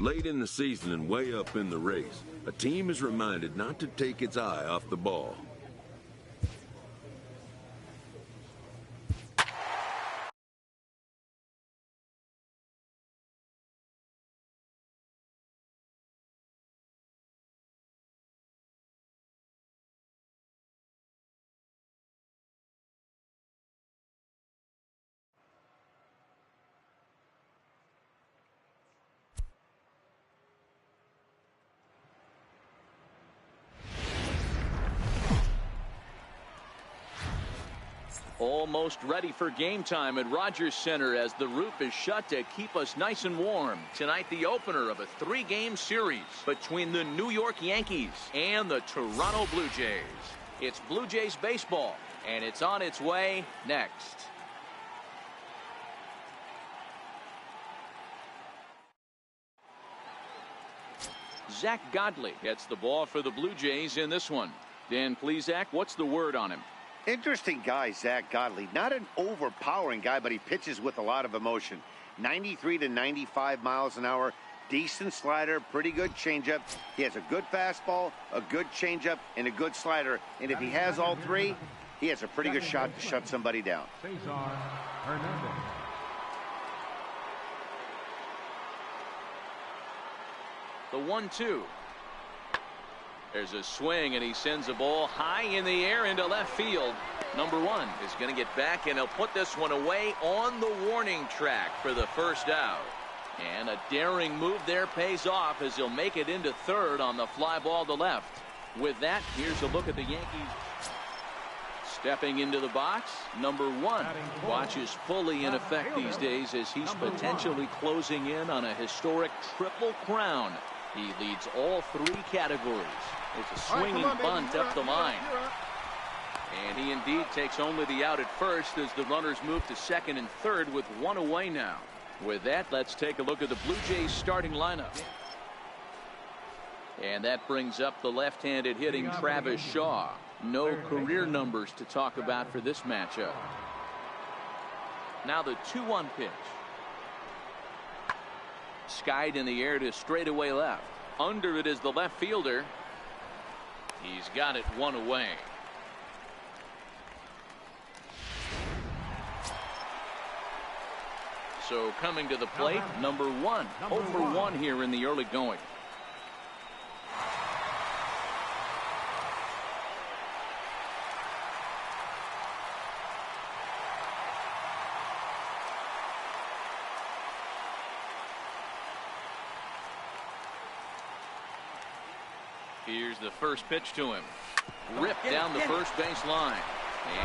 Late in the season and way up in the race, a team is reminded not to take its eye off the ball. Almost ready for game time at Rogers Center as the roof is shut to keep us nice and warm. Tonight, the opener of a 3-game series between the New York Yankees and the Toronto Blue Jays. It's Blue Jays baseball, and it's on its way next. Zach Godley gets the ball for the Blue Jays in this one. Dan Plesac, what's the word on him? Interesting guy, Zach Godley. Not an overpowering guy, but he pitches with a lot of emotion. 93 to 95 miles an hour. Decent slider, pretty good changeup. He has a good fastball, a good changeup, and a good slider. And if he has all three, he has a pretty good shot to shut somebody down. The 1-2. There's a swing, and he sends a ball high in the air into left field. Number 1 is going to get back, and he'll put this one away on the warning track for the first out. And a daring move there pays off as he'll make it into third on the fly ball to left. With that, here's a look at the Yankees. Stepping into the box, number 1. Watch is fully in effect these days as he's potentially closing in on a historic triple crown. He leads all 3 categories. It's a swinging bunt up the line. And he indeed takes only the out at first as the runners move to second and third with 1 away now. With that, let's take a look at the Blue Jays starting lineup. And that brings up the left-handed hitting Travis Shaw. No career numbers to talk about for this matchup. Now the 2-1 pitch. Skied in the air to straightaway left. Under it is the left fielder. He's got it 1 away. So coming to the plate, number 1. 0 for 1 here in the early going. Here's the first pitch to him. Ripped down the first base line.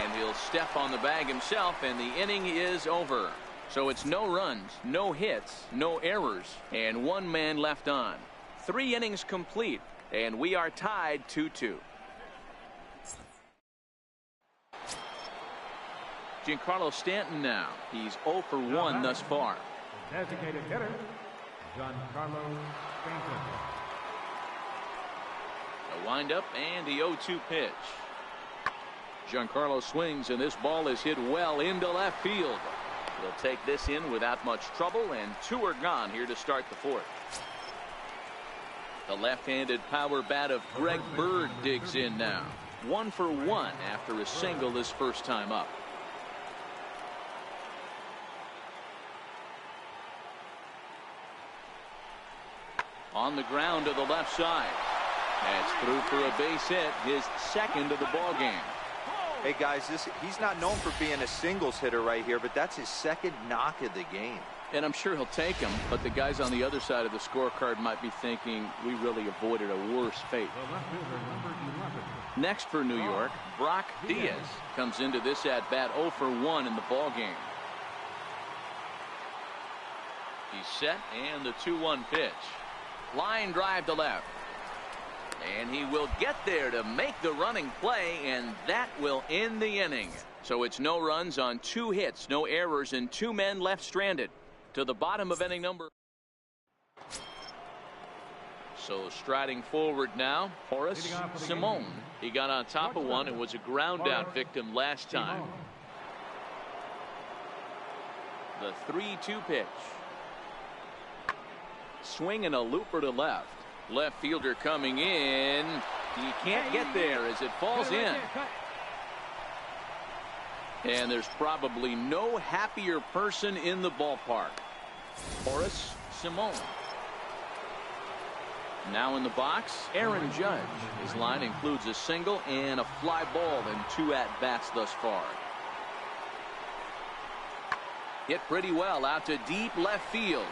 And he'll step on the bag himself, and the inning is over. So it's no runs, no hits, no errors, and 1 man left on. 3 innings complete, and we are tied 2-2. Giancarlo Stanton now. He's 0 for 1 thus far. Designated hitter, Giancarlo Stanton. A windup and the 0-2 pitch. Giancarlo swings, and this ball is hit well into left field. He'll take this in without much trouble, and 2 are gone here to start the 4th. The left-handed power bat of Greg Bird digs in now. 1 for 1 after a single his first time up. On the ground to the left side. That's through for a base hit, his 2nd of the ball game. Hey guys, he's not known for being a singles hitter right here, but that's his 2nd knock of the game. And I'm sure he'll take him, but the guys on the other side of the scorecard might be thinking we really avoided a worse fate. Next for New York, Brock Diaz comes into this at bat 0 for 1 in the ball game. He's set, and the 2-1 pitch. Line drive to left. And he will get there to make the running play, and that will end the inning. So it's no runs on 2 hits, no errors, and 2 men left stranded. To the bottom of inning number. So striding forward now, Horace Simone. He got on top of one and was a ground out victim last time. The 3-2 pitch. Swing and a looper to left. Left fielder coming in. He can't get there as it falls in. And there's probably no happier person in the ballpark. Horace Simone. Now in the box, Aaron Judge. His line includes a single and a fly ball in 2 at-bats thus far. Hit pretty well out to deep left field.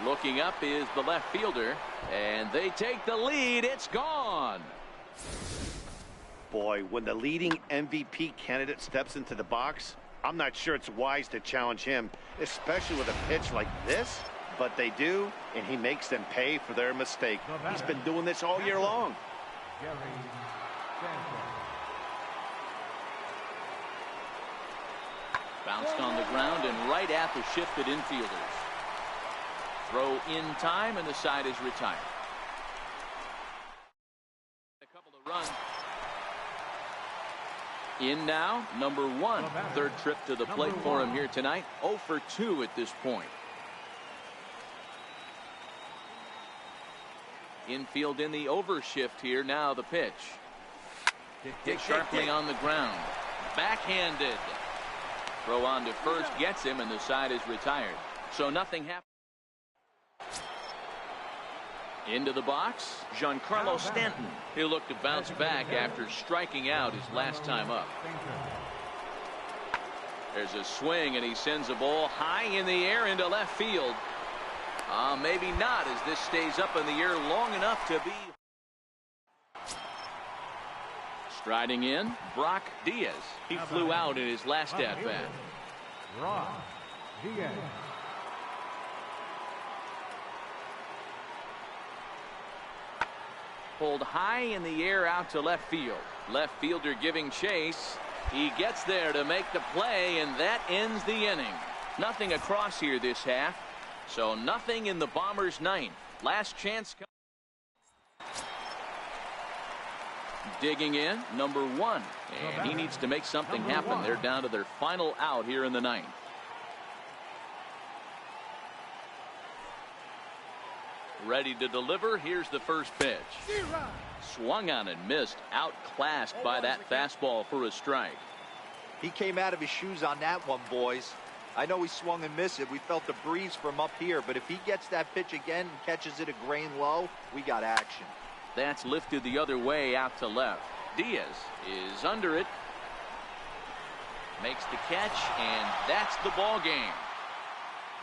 Looking up is the left fielder, and they take the lead. It's gone. Boy, when the leading MVP candidate steps into the box, I'm not sure it's wise to challenge him, especially with a pitch like this. But they do, and he makes them pay for their mistake. He's been doing this all year long. Bounced on the ground and right at the shifted infielders. Throw in time, and the side is retired. A couple of runs. In now, number 1. Third trip to the plate for him here tonight. 0 for 2 at this point. Infield in the overshift here. Now the pitch. Hit sharply on the ground. Backhanded. Throw on to first gets him, and the side is retired. So nothing happened. Into the box, Giancarlo Stanton. He'll look to bounce back after striking out his last time up. There's a swing, and he sends a ball high in the air into left field. Maybe not, as this stays up in the air long enough to be. Striding in, Brock Diaz. He flew out in his last at-bat. Brock Diaz. Pulled high in the air out to left field. Left fielder giving chase. He gets there to make the play, and that ends the inning. Nothing across here this half. So nothing in the Bombers' ninth. Last chance. Digging in, number 1. And he needs to make something happen. They're down to their final out here in the ninth. Ready to deliver. Here's the first pitch. Swung on and missed. Outclassed by that fastball for a strike. He came out of his shoes on that one, boys. I know he swung and missed it. We felt the breeze from up here, but if he gets that pitch again and catches it a grain low, we got action. That's lifted the other way out to left. Diaz is under it. Makes the catch, and that's the ball game.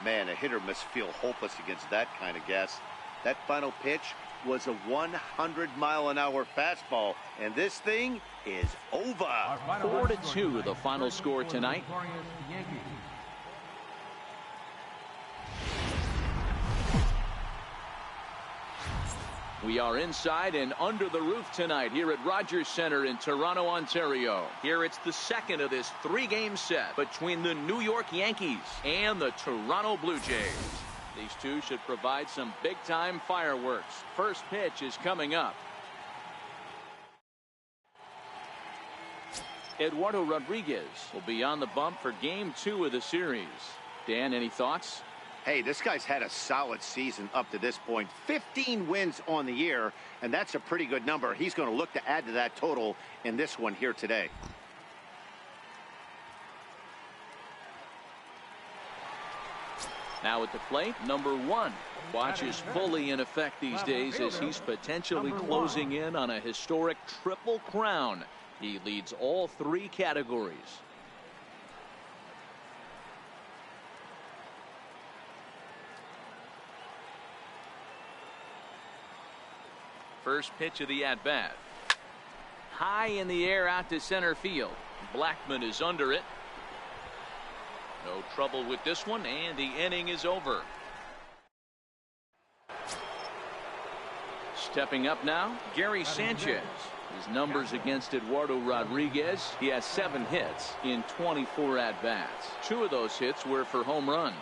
Man, a hitter must feel hopeless against that kind of gas. That final pitch was a 100-mile-an-hour fastball, and this thing is over. 4-2 the final score tonight. We are inside and under the roof tonight here at Rogers Center in Toronto, Ontario. Here it's the second of this 3-game set between the New York Yankees and the Toronto Blue Jays. These two should provide some big-time fireworks. First pitch is coming up. Eduardo Rodriguez will be on the bump for Game 2 of the series. Dan, any thoughts? Hey, this guy's had a solid season up to this point. 15 wins on the year, and that's a pretty good number. He's going to look to add to that total in this one here today. Now at the plate, number 1. Watch is fully in effect these days as he's potentially closing in on a historic triple crown. He leads all 3 categories. First pitch of the at-bat. High in the air out to center field. Blackman is under it. No trouble with this one, and the inning is over. Stepping up now, Gary Sanchez. His numbers against Eduardo Rodriguez. He has 7 hits in 24 at-bats. 2 of those hits were for home runs.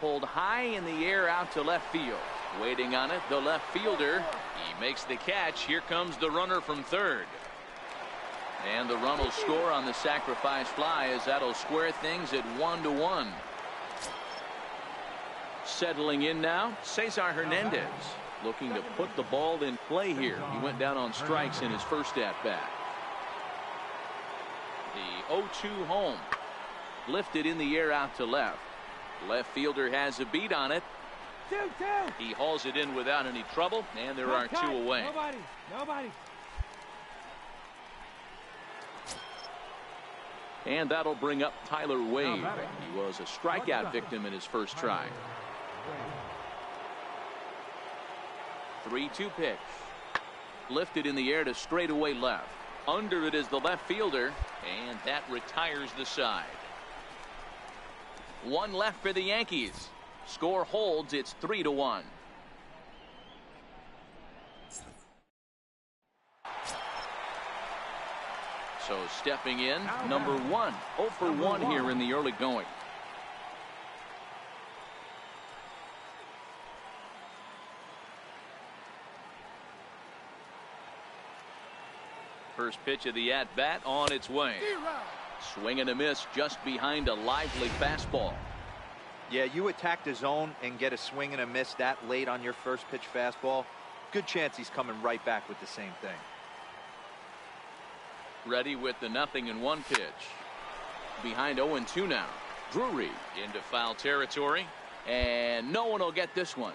Pulled high in the air out to left field. Waiting on it, the left fielder. He makes the catch. Here comes the runner from third. And the run will score on the sacrifice fly as that'll square things at 1-1. Settling in now, Cesar Hernandez, looking to put the ball in play here. He went down on strikes in his first at-bat. The 0-2 home. Lifted in the air out to left. Left fielder has a beat on it. He hauls it in without any trouble, and there are two away. Nobody. And that'll bring up Tyler Wade. He was a strikeout victim in his first try. 3-2 pitch. Lifted in the air to straightaway left. Under it is the left fielder, and that retires the side. One left for the Yankees. Score holds. It's 3-1. So stepping in, number 1. 0 for 1 here in the early going. First pitch of the at-bat on its way. Swing and a miss just behind a lively fastball. Yeah, you attack the zone and get a swing and a miss that late on your first pitch fastball. Good chance he's coming right back with the same thing. Ready with the 0-1 pitch. Behind 0-2 now. Drury into foul territory. And no one will get this one.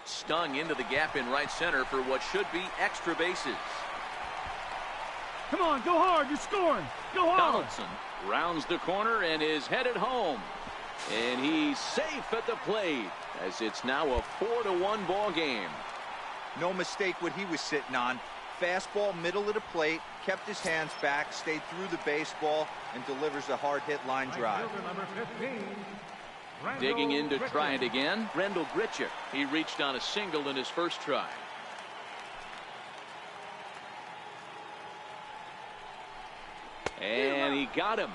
Stung into the gap in right center for what should be extra bases. Come on, go hard, you're scoring. Go hard. Donaldson rounds the corner and is headed home. And he's safe at the plate as it's now a 4-1 ball game. No mistake what he was sitting on. Fastball middle of the plate, kept his hands back, stayed through the baseball, and delivers a hard hit line drive. Number 15. Digging in to try it again, Rendell Grichuk. He reached on a single in his first try. And he got him.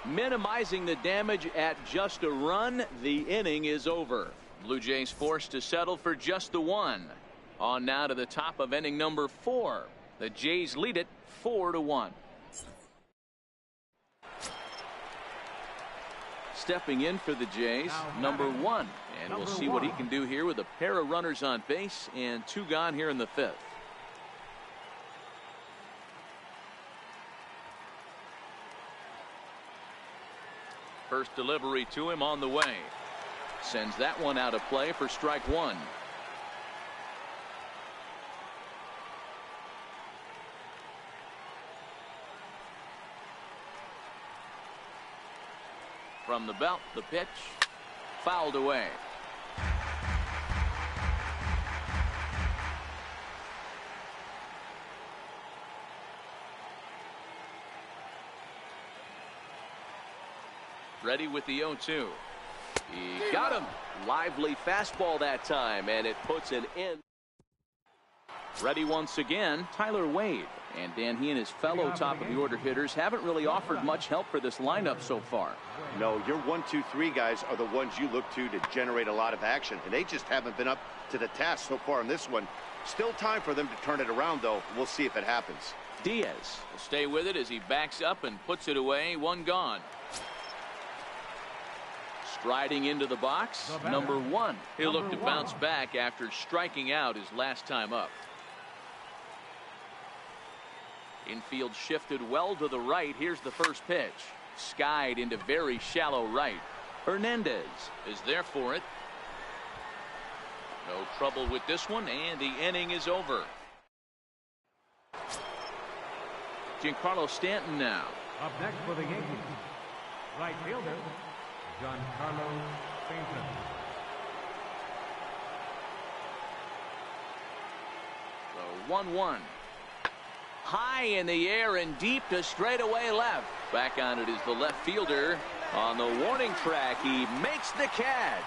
Minimizing the damage at just a run. The inning is over. Blue Jays forced to settle for just the one. On now to the top of inning number 4. The Jays lead it 4-1. Stepping in for the Jays, number 1. And we'll see what he can do here with a pair of runners on base and 2 gone here in the 5th. First delivery to him on the way. Sends that one out of play for strike 1. From the belt, the pitch fouled away. Ready with the 0-2. He got him. Lively fastball that time, and it puts an end. Ready once again, Tyler Wade. And Dan, he and his fellow top of the order hitters haven't really offered much help for this lineup so far. No, your 1, 2, 3 guys are the ones you look to generate a lot of action, and they just haven't been up to the task so far in this one. Still time for them to turn it around, though. We'll see if it happens. Diaz will stay with it as he backs up and puts it away. 1 gone. Striding into the box, number 1. He'll look to bounce back after striking out his last time up. Infield shifted well to the right. Here's the first pitch. Skied into very shallow right. Hernandez is there for it. No trouble with this one, and the inning is over. Giancarlo Stanton now. Up next for the Yankees, right fielder, Giancarlo Stanton. So 1-1. High in the air and deep to straightaway left. Back on it is the left fielder. On the warning track, he makes the catch.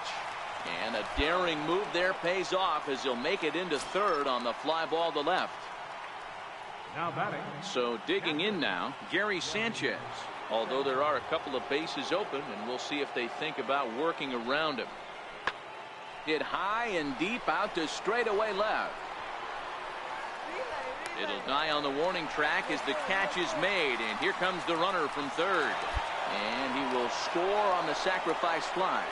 And a daring move there pays off as he'll make it into third on the fly ball to left. Now batting. So digging in now, Gary Sanchez. Although there are a couple of bases open, and we'll see if they think about working around him. Hit high and deep out to straightaway left. It'll die on the warning track as the catch is made, and here comes the runner from third. And he will score on the sacrifice fly.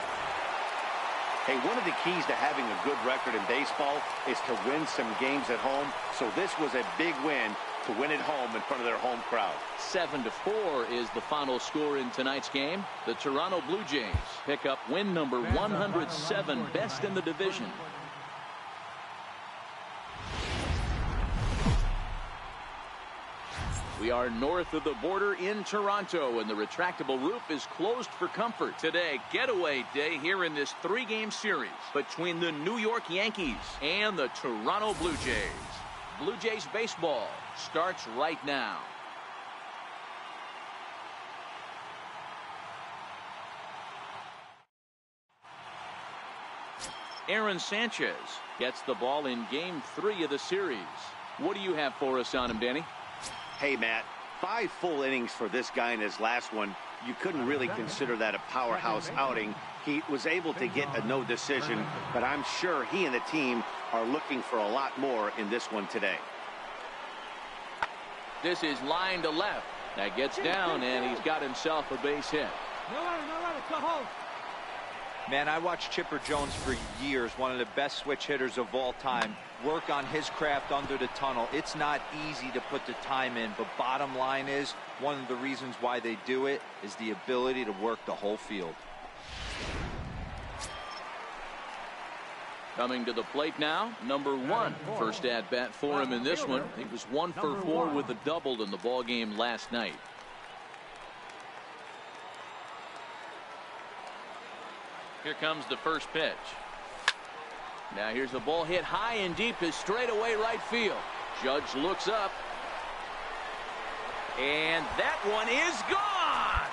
Hey, one of the keys to having a good record in baseball is to win some games at home. So this was a big win to win at home in front of their home crowd. 7-4 is the final score in tonight's game. The Toronto Blue Jays pick up win number 107, best in the division. We are north of the border in Toronto, and the retractable roof is closed for comfort. Today, getaway day here in this 3-game series between the New York Yankees and the Toronto Blue Jays. Blue Jays baseball starts right now. Aaron Sanchez gets the ball in game 3 of the series. What do you have for us on him, Danny? Hey, Matt, 5 full innings for this guy in his last one. You couldn't really consider that a powerhouse outing. He was able to get a no decision, but I'm sure he and the team are looking for a lot more in this one today. This is line to left. That gets down, and he's got himself a base hit. No runner, go home. Man, I watched Chipper Jones for years, one of the best switch hitters of all time. Work on his craft under the tunnel. It's not easy to put the time in, but bottom line is, one of the reasons why they do it is the ability to work the whole field. Coming to the plate now, number 1. First at bat for him in this one. He was 1 for 4 with a double in the ball game last night. Here comes the first pitch. Now here's the ball hit high and deep to straightaway right field. Judge looks up. And that one is gone.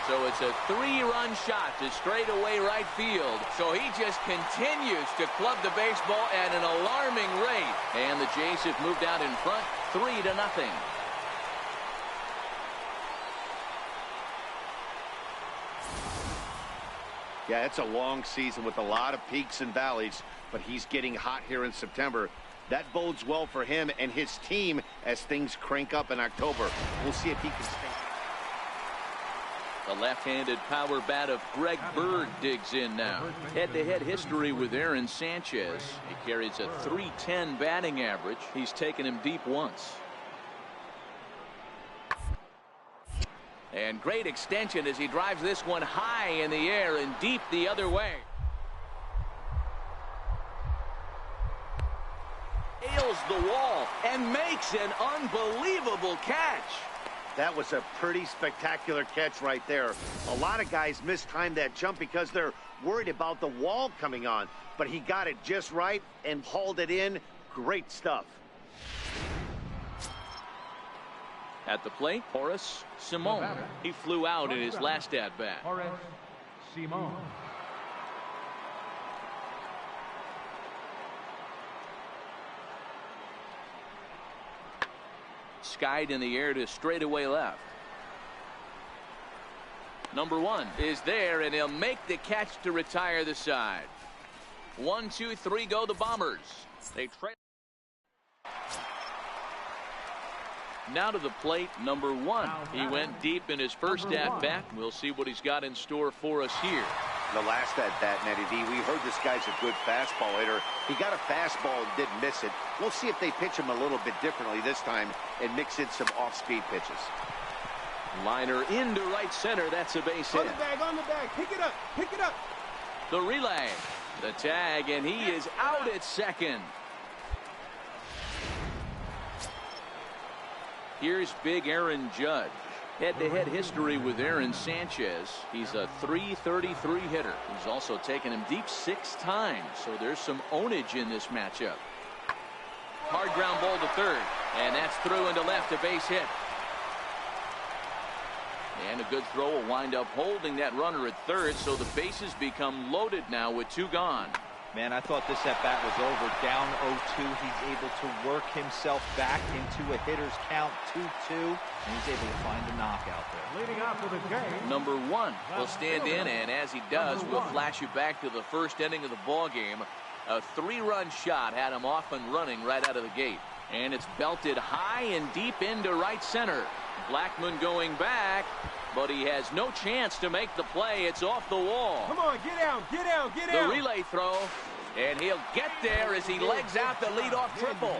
So it's a 3-run shot to straightaway right field. So he just continues to club the baseball at an alarming rate. And the Jays have moved out in front 3-0. Yeah, it's a long season with a lot of peaks and valleys, but he's getting hot here in September. That bodes well for him and his team as things crank up in October. We'll see if he can stay. The left-handed power bat of Greg Bird digs in now. Head-to-head history with Aaron Sanchez. He carries a .310 batting average. He's taken him deep once. And great extension as he drives this one high in the air and deep the other way. Nails the wall and makes an unbelievable catch. That was a pretty spectacular catch right there. A lot of guys mistime that jump because they're worried about the wall coming on. But he got it just right and hauled it in. Great stuff. At the plate, Horace Simon. He flew out in his last at-bat. Horace Simon. Skied in the air to straightaway left. Number 1 is there, and he'll make the catch to retire the side. 1, 2, 3 go the Bombers. They trade. Now to the plate, number 1. He went deep in his first at-bat. We'll see what he's got in store for us here. The last at-bat, Matty D, we heard this guy's a good fastball hitter. He got a fastball and didn't miss it. We'll see if they pitch him a little bit differently this time and mix in some off-speed pitches. Liner into right center. That's a base hit. On the bag. Pick it up. The relay. The tag, and he is out at second. Here's big Aaron Judge. Head-to-head history with Aaron Sanchez. He's a .333 hitter. He's also taken him deep 6 times, so there's some ownage in this matchup. Hard ground ball to third, and that's through into left, a base hit. And a good throw will wind up holding that runner at third, so the bases become loaded now with 2 gone. Man, I thought this at-bat was over. Down 0-2. He's able to work himself back into a hitter's count 2-2, and he's able to find a knockout there. Leading off for the game. Number 1 will stand in, and as he does, we'll flash you back to the first inning of the ball game. A 3-run shot had him off and running right out of the gate. And it's belted high and deep into right center. Blackmon going back, but he has no chance to make the play. It's off the wall. Come on, get out, get out, get out. The relay throw, and he'll get there as he legs out the leadoff triple.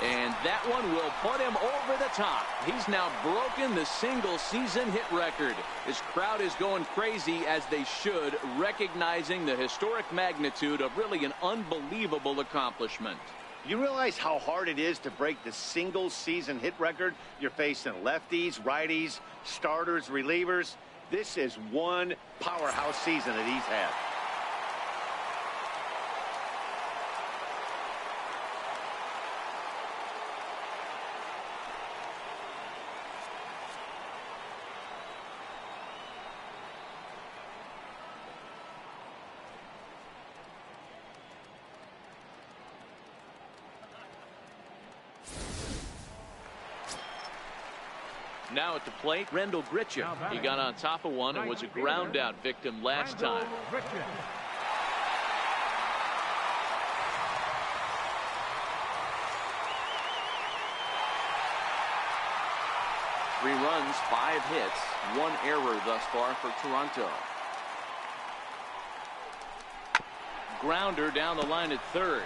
And that one will put him over the top. He's now broken the single-season hit record. His crowd is going crazy, as they should, recognizing the historic magnitude of really an unbelievable accomplishment. You realize how hard it is to break the single-season hit record? You're facing lefties, righties, starters, relievers. This is one powerhouse season that he's had. Now at the plate, Rendell Grichuk. He got on top of one and was a ground out victim last time. 3 runs, 5 hits, 1 error thus far for Toronto. Grounder down the line at third.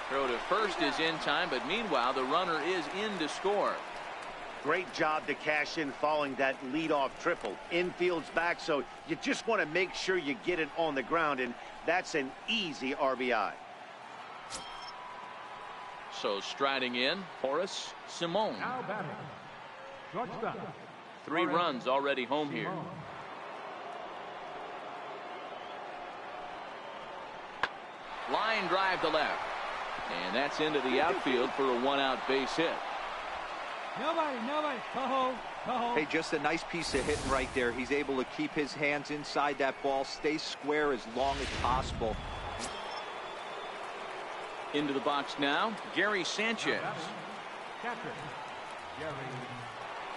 Throw to first is in time, but meanwhile the runner is in to score. Great job to cash in following that leadoff triple. Infield's back, so you just want to make sure you get it on the ground, and that's an easy RBI. So striding in, Horace Simone. Now batting. Shortstop. 3 runs already home here. Line drive to left. And that's into the outfield for a 1-out base hit. Nobody. Hey, just a nice piece of hitting right there. He's able to keep his hands inside that ball, stay square as long as possible. Into the box now, Gary Sanchez. Catcher. Gary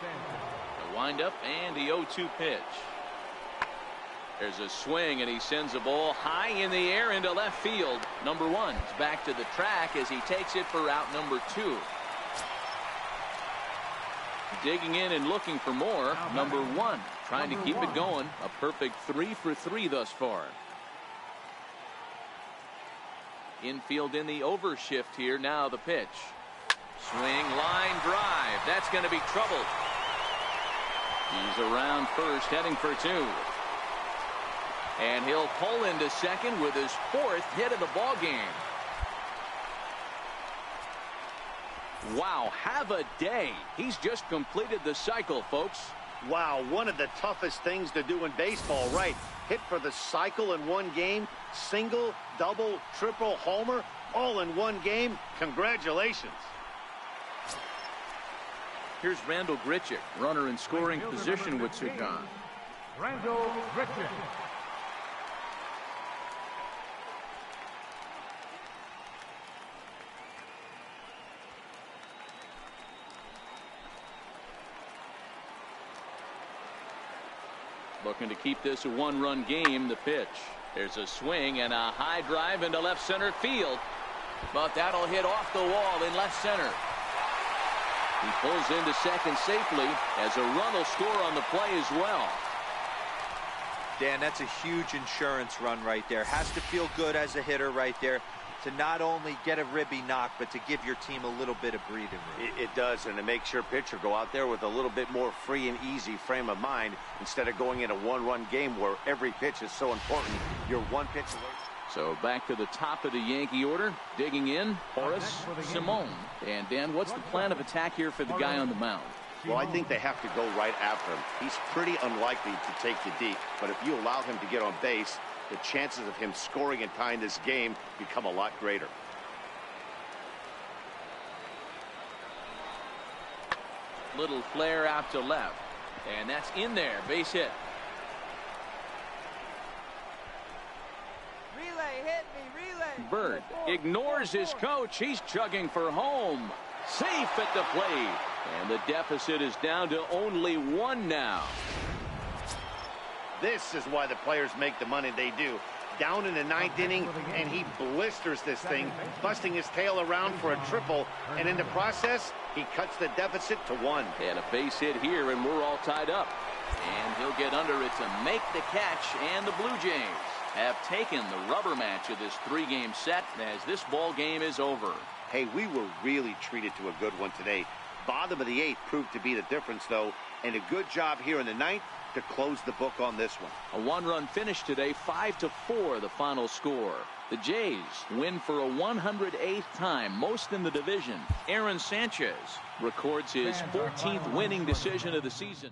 Sanchez. The windup and the 0-2 pitch. There's a swing, and he sends a ball high in the air into left field. Number 1's back to the track as he takes it for out number 2. Digging in and looking for more. Number 1 trying to keep it going. A perfect 3 for 3 thus far. Infield in the overshift here. Now the pitch. Swing, line drive. That's going to be trouble. He's around first, heading for 2. And he'll pull into second with his 4th hit of the ball game. Wow, have a day. He's just completed the cycle, folks. Wow, one of the toughest things to do in baseball, right? Hit for the cycle in one game, single, double, triple, homer, all in one game. Congratulations. Here's Rendell Grichuk, runner in scoring position with Sudan. Rendell Grichuk. Looking to keep this a 1-run game. The pitch. There's a swing and a high drive into left center field. But that'll hit off the wall in left center. He pulls into second safely as a run will score on the play as well. Dan, that's a huge insurance run right there. Has to feel good as a hitter right there to not only get a ribby knock, but to give your team a little bit of breathing room. It does, and it makes your pitcher go out there with a little bit more free and easy frame of mind instead of going in a 1-run game where every pitch is so important. You're 1 pitch away. So back to the top of the Yankee order. Digging in, Horace Simone. And Dan, what's the plan of attack here for the guy on the mound? Well, I think they have to go right after him. He's pretty unlikely to take you deep, but if you allow him to get on base, the chances of him scoring and tying this game become a lot greater. Little flare out to left. And that's in there. Base hit. Bird ignores his coach. He's chugging for home. Safe at the plate. And the deficit is down to only 1 now. This is why the players make the money they do. Down in the 9th inning, and he blisters this thing, busting his tail around for a triple, and in the process, he cuts the deficit to 1. And a base hit here, and we're all tied up. And he'll get under it to make the catch, and the Blue Jays have taken the rubber match of this 3-game set as this ball game is over. Hey, we were really treated to a good one today. Bottom of the 8th proved to be the difference, though, and a good job here in the 9th to close the book on this one. A 1-run finish today, 5-4 the final score. The Jays win for a 108th time, most in the division. Aaron Sanchez records his 14th winning decision of the season.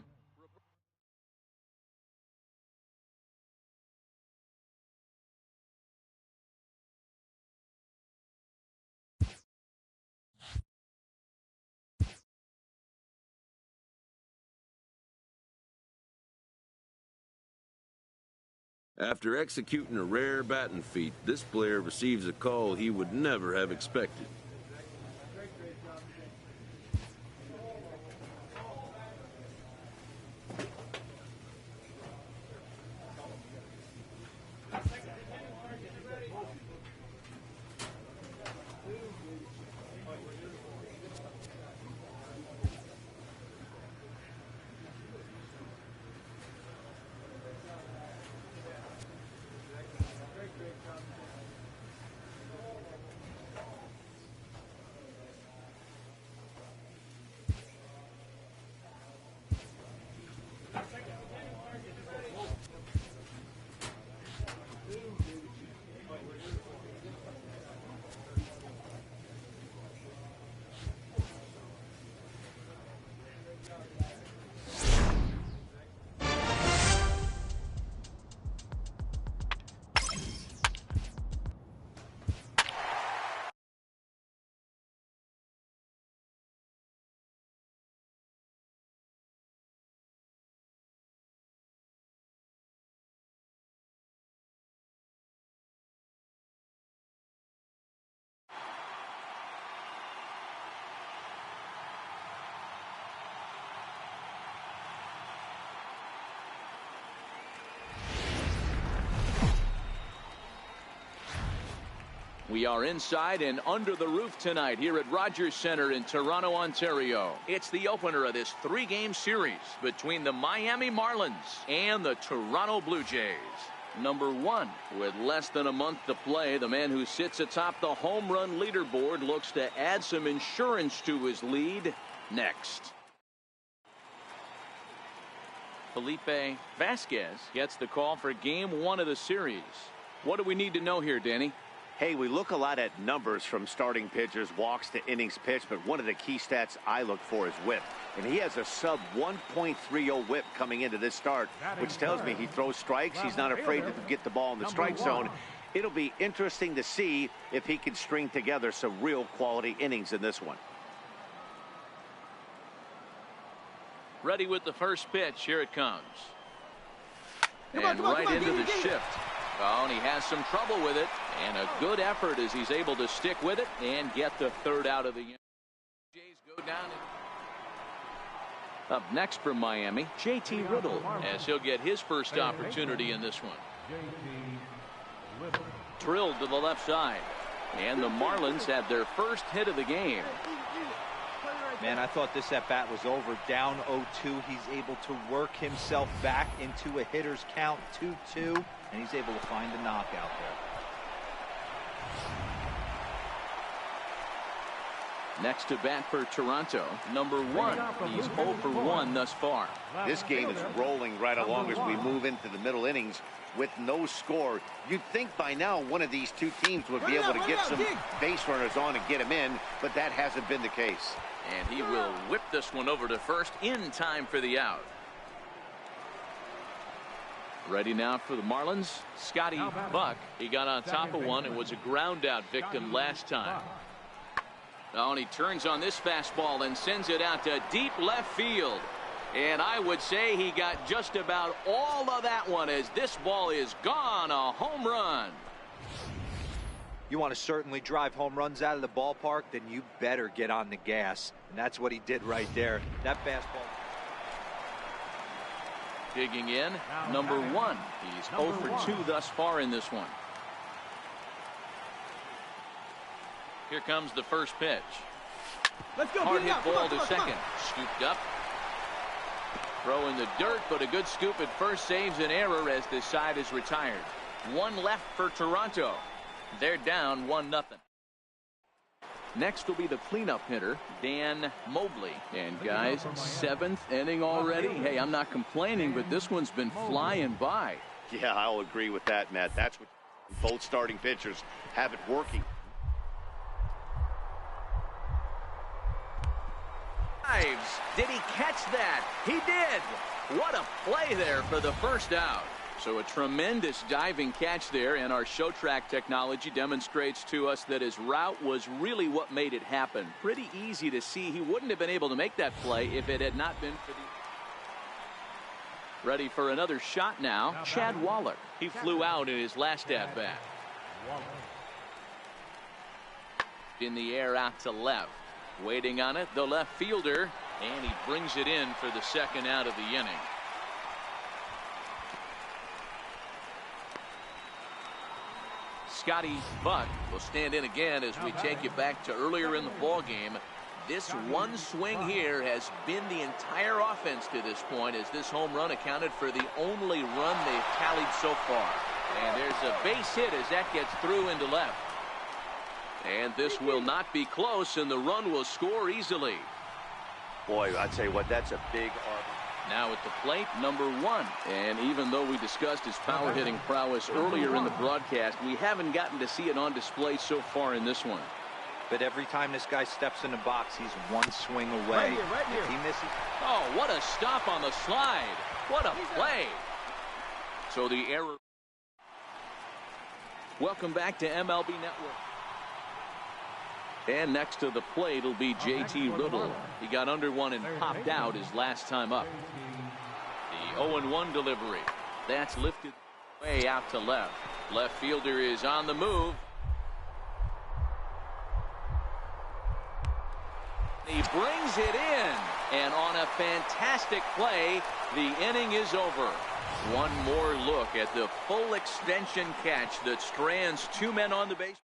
After executing a rare batting feat, this player receives a call he would never have expected. We are inside and under the roof tonight here at Rogers Center in Toronto, Ontario. It's the opener of this 3-game series between the Miami Marlins and the Toronto Blue Jays. Number 1, with less than a month to play, the man who sits atop the home run leaderboard looks to add some insurance to his lead next. Felipe Vasquez gets the call for game 1 of the series. What do we need to know here, Danny? Hey, we look a lot at numbers from starting pitchers, walks to innings pitched, but one of the key stats I look for is whip. And he has a sub 1.30 whip coming into this start, which tells me he throws strikes. He's not afraid to get the ball in the strike zone. It'll be interesting to see if he can string together some real quality innings in this one. Ready with the first pitch. Here it comes. And right into the shift. Oh, and he has some trouble with it. And a good effort as he's able to stick with it and get the 3rd out of the inning. Jays go down. Up next from Miami, JT Riddle, as he'll get his first opportunity in this one. Drilled to the left side. And the Marlins have their first hit of the game. Man, I thought this at bat was over. Down 0-2. He's able to work himself back into a hitter's count, 2-2, and he's able to find a knockout there. Next to bat for Toronto, number 1. He's 0 for 1 thus far. This game is rolling right along as we move into the middle innings with no score. You'd think by now one of these two teams would be able to get some base runners on and get him in, but that hasn't been the case. And he will whip this one over to first in time for the out. Ready now for the Marlins, Scotty Buck. He got on top of one and was a ground out victim last time. Oh, and he turns on this fastball and sends it out to deep left field. And I would say he got just about all of that one as this ball is gone. A home run. You want to certainly drive home runs out of the ballpark, then you better get on the gas. And that's what he did right there. That fastball. Digging in, number 1. He's 0 for 2 thus far in this one. Here comes the first pitch. Let's go. Hard hit ball to second. Scooped up. Throw in the dirt, but a good scoop at first saves an error as this side is retired. 1 left for Toronto. They're down 1-0. Next will be the cleanup hitter, Dan Mobley. And guys, 7th inning already. Hey, I'm not complaining, but this one's been flying by. Yeah, I'll agree with that, Matt. That's what both starting pitchers have it working. Did he catch that? He did. What a play there for the first out. So a tremendous diving catch there, and our show track technology demonstrates to us that his route was really what made it happen. Pretty easy to see he wouldn't have been able to make that play if it had not been for the... Ready for another shot now, Chad Waller. He flew out in his last at-bat. In the air out to left. Waiting on it, the left fielder, and he brings it in for the second out of the inning. Scotty Buck will stand in again as we take you back to earlier in the ball game. This one swing here has been the entire offense to this point, as this home run accounted for the only run they've tallied so far. And there's a base hit as that gets through into left. And this will not be close, and the run will score easily. Boy, I'd tell you what, that's a big arbor. Now at the plate, number 1. And even though we discussed his power hitting prowess earlier in the broadcast, we haven't gotten to see it on display so far in this one. But every time this guy steps in the box, he's one swing away. Right here. If he misses. Oh, what a stop on the slide. What a play. So the error. Welcome back to MLB Network. And next to the plate will be J.T. Riddle. He got under one and popped out his last time up. The 0-1 delivery. That's lifted way out to left. Left fielder is on the move. He brings it in. And on a fantastic play, the inning is over. One more look at the full extension catch that strands 2 men on the base.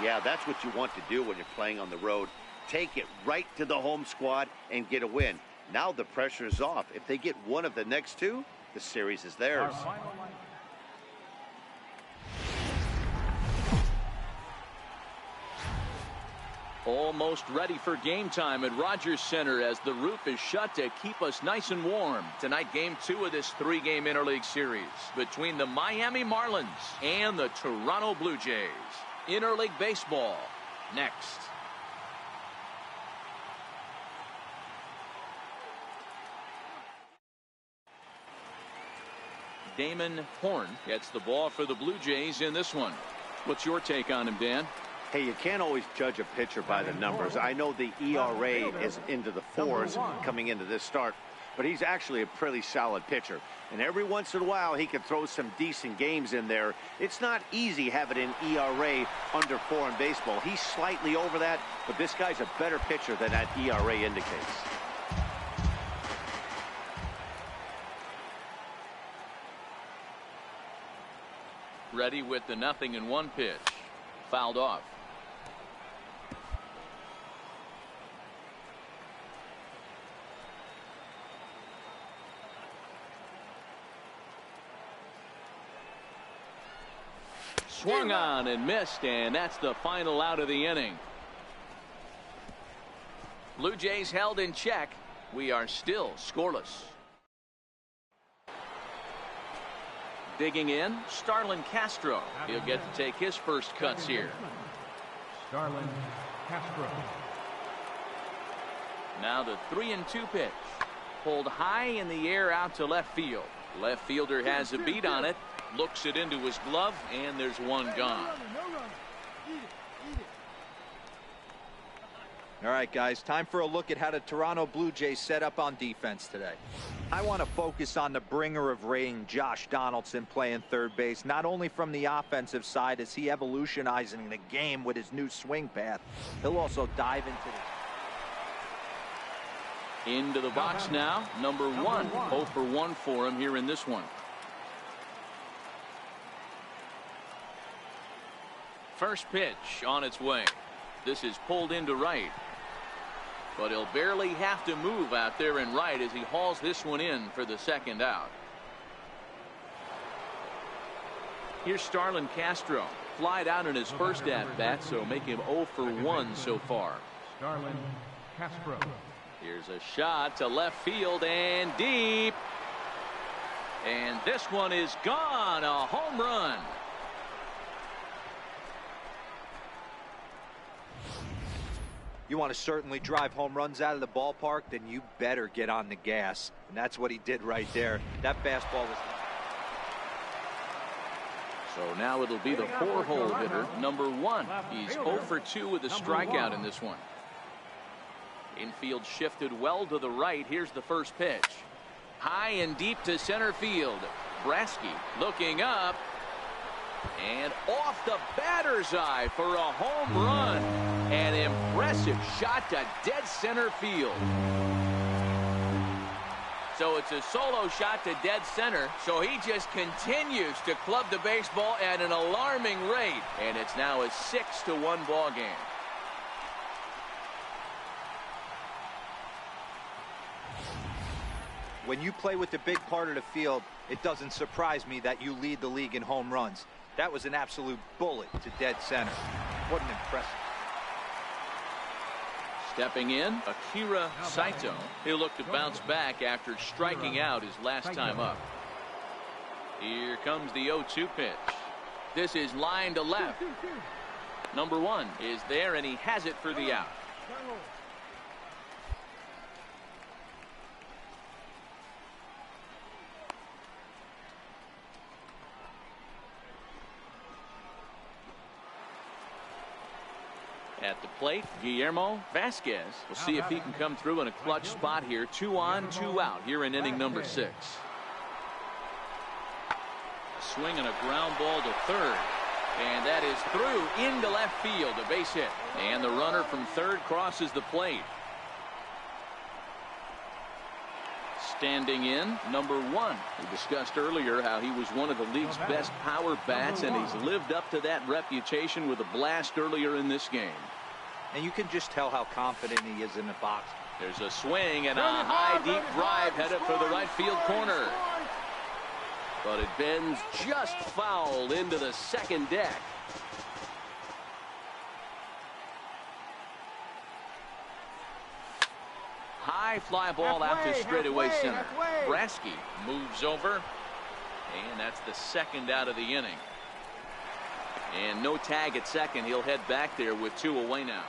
Yeah, that's what you want to do when you're playing on the road. Take it right to the home squad and get a win. Now the pressure is off. If they get one of the next 2, the series is theirs. Almost ready for game time at Rogers Center as the roof is shut to keep us nice and warm. Tonight, game 2 of this 3-game interleague series between the Miami Marlins and the Toronto Blue Jays. Interleague baseball next. Damon Horn gets the ball for the Blue Jays in this one. What's your take on him, Dan? Hey, you can't always judge a pitcher by the numbers. I know the ERA is into the 4s coming into this start, but he's actually a pretty solid pitcher. And every once in a while, he can throw some decent games in there. It's not easy having an ERA under 4 in baseball. He's slightly over that, but this guy's a better pitcher than that ERA indicates. Ready with the 0-1 pitch. Fouled off. Swung on and missed, and that's the final out of the inning. Blue Jays held in check. We are still scoreless. Digging in, Starlin Castro. He'll get to take his first cuts here. Starlin Castro. Now the 3-2 pitch. Pulled high in the air out to left field. Left fielder has a beat on it. Looks it into his glove, and there's one gone. All right, guys, time for a look at how the Toronto Blue Jays set up on defense today. I want to focus on the bringer of rain, Josh Donaldson, playing third base, not only from the offensive side as he evolutionizing the game with his new swing path. He'll also dive into the box now. Number 1. 0 for 1 for him here in this one. First pitch on its way. This is pulled into right. But he'll barely have to move out there in right as he hauls this one in for the second out. Here's Starlin Castro. Flied out in his first at-bat, so make him 0 for 1 so far. Starlin Castro. Here's a shot to left field and deep. And this one is gone. A home run. You want to certainly drive home runs out of the ballpark, then you better get on the gas. And that's what he did right there. That fastball was... So now it'll be the 4-hole hitter, number 1. He's 0 for 2 with a strikeout in this one. Infield shifted well to the right. Here's the first pitch. High and deep to center field. Brasky looking up. And off the batter's eye for a home run. An impressive shot to dead center field. So it's a solo shot to dead center. So he just continues to club the baseball at an alarming rate. And it's now a 6-1 ball game. When you play with the big part of the field, it doesn't surprise me that you lead the league in home runs. That was an absolute bullet to dead center. What an impressive. Stepping in, Akira Saito. He'll look to bounce back after striking out his last time up. Here comes the 0-2 pitch. This is line to left. Number 1 is there, and he has it for the out. At the plate, Guillermo Vasquez. We'll see if he can come through in a clutch spot here. 2 on, 2 out here in inning number 6. Swing and a ground ball to third. And that is through into left field. A base hit. And the runner from third crosses the plate. Standing in, number 1. We discussed earlier how he was one of the league's best power bats, and he's lived up to that reputation with a blast earlier in this game. And you can just tell how confident he is in the box. There's a swing and a high deep drive headed for the right field corner. But it bends just foul into the second deck. High fly ball out to straightaway center. Brasky moves over, and that's the second out of the inning. And no tag at second. He'll head back there with 2 away now.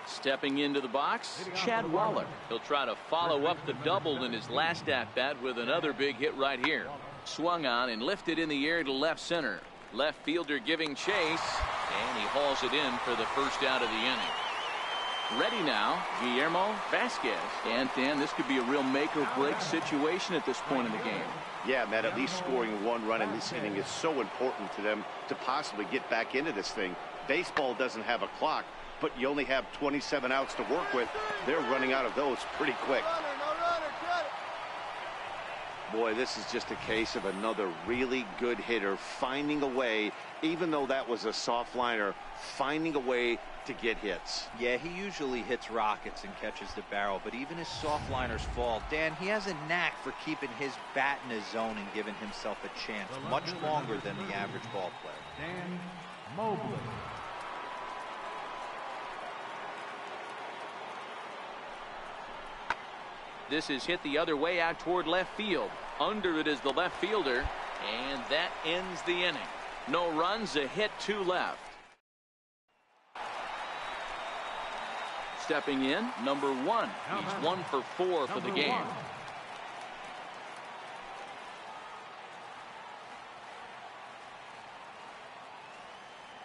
Stepping into the box, Chad Waller. He'll try to follow up the double in his last at-bat with another big hit right here. Swung on and lifted in the air to left center. Left fielder giving chase, and he hauls it in for the first out of the inning. Ready now, Guillermo Vasquez. And Dan, this could be a real make-or-break situation at this point in the game. Yeah, Matt, at least scoring 1 run in this inning is so important to them to possibly get back into this thing. Baseball doesn't have a clock, but you only have 27 outs to work with. They're running out of those pretty quick. Boy, this is just a case of another really good hitter finding a way, even though that was a soft liner, finding a way to get hits. Yeah, he usually hits rockets and catches the barrel, but even his soft liners fall. Dan, he has a knack for keeping his bat in his zone and giving himself a chance much longer than the average ball player. Dan Mobley. This is hit the other way out toward left field. Under it is the left fielder, and that ends the inning. No runs, a hit, 2 left. Stepping in, number 1. He's 1 for 4 for the game.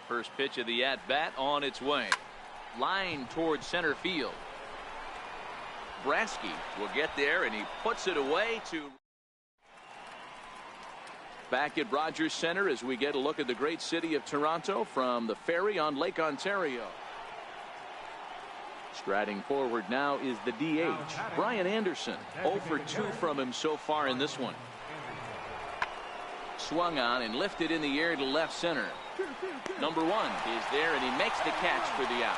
First pitch of the at-bat on its way. Line towards center field. Bransky will get there, and he puts it away to. Back at Rogers Center as we get a look at the great city of Toronto from the ferry on Lake Ontario. Striding forward now is the DH, Brian Anderson. 0 for 2 from him so far in this one. Swung on and lifted in the air to left center. Number 1 is there, and he makes the catch for the out.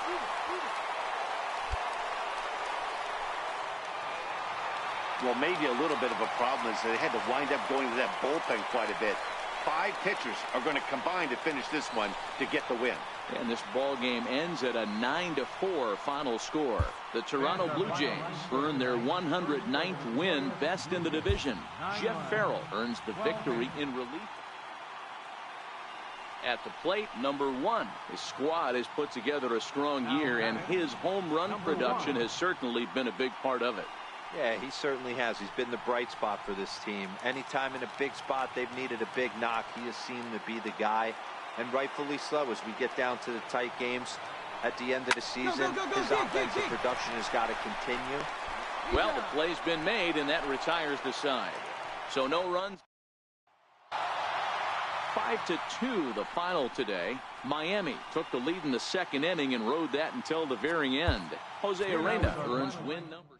Well, maybe a little bit of a problem is they had to wind up going to that bullpen quite a bit. 5 pitchers are going to combine to finish this one to get the win. And this ball game ends at a 9-4 final score. The Toronto Blue Jays earn their 109th win, best in the division. Jeff Farrell earns the victory in relief. At the plate, number 1. His squad has put together a strong year, and his home run production has certainly been a big part of it. Yeah, he certainly has. He's been the bright spot for this team. Anytime in a big spot they've needed a big knock, he has seemed to be the guy. And rightfully so, as we get down to the tight games at the end of the season. His offensive production has got to continue. Well, the play's been made, and that retires the side. So no runs. 5-2 the final today. Miami took the lead in the second inning and rode that until the very end. Jose Arena earns win number